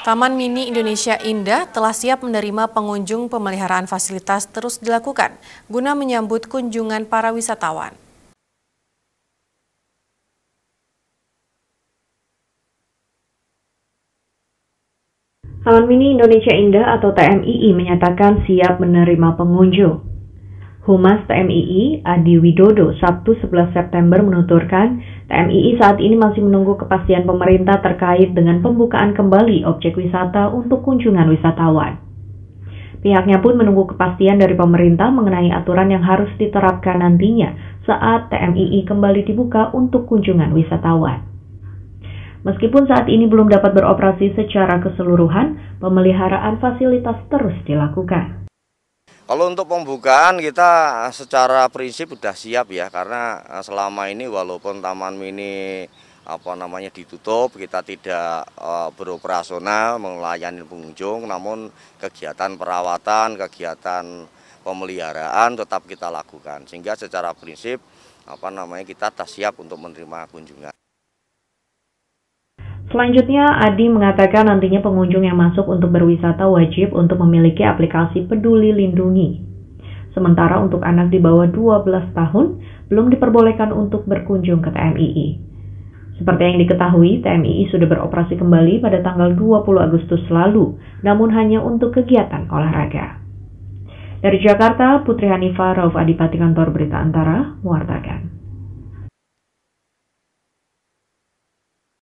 Taman Mini Indonesia Indah telah siap menerima pengunjung. Pemeliharaan fasilitas terus dilakukan guna menyambut kunjungan para wisatawan. Taman Mini Indonesia Indah atau TMII menyatakan siap menerima pengunjung. Humas TMII, Adi Widodo, Sabtu 11 September menuturkan, TMII saat ini masih menunggu kepastian pemerintah terkait dengan pembukaan kembali objek wisata untuk kunjungan wisatawan. Pihaknya pun menunggu kepastian dari pemerintah mengenai aturan yang harus diterapkan nantinya saat TMII kembali dibuka untuk kunjungan wisatawan. Meskipun saat ini belum dapat beroperasi secara keseluruhan, pemeliharaan fasilitas terus dilakukan. Kalau untuk pembukaan kita secara prinsip sudah siap ya, karena selama ini walaupun Taman Mini ditutup, kita tidak beroperasional melayani pengunjung, namun kegiatan perawatan, kegiatan pemeliharaan tetap kita lakukan, sehingga secara prinsip kita tak siap untuk menerima kunjungan. Selanjutnya, Adi mengatakan nantinya pengunjung yang masuk untuk berwisata wajib untuk memiliki aplikasi Peduli Lindungi. Sementara untuk anak di bawah 12 tahun, belum diperbolehkan untuk berkunjung ke TMII. Seperti yang diketahui, TMII sudah beroperasi kembali pada tanggal 20 Agustus lalu, namun hanya untuk kegiatan olahraga. Dari Jakarta, Putri Hanifah, Rauf Adipati, Kantor Berita Antara, mewartakan.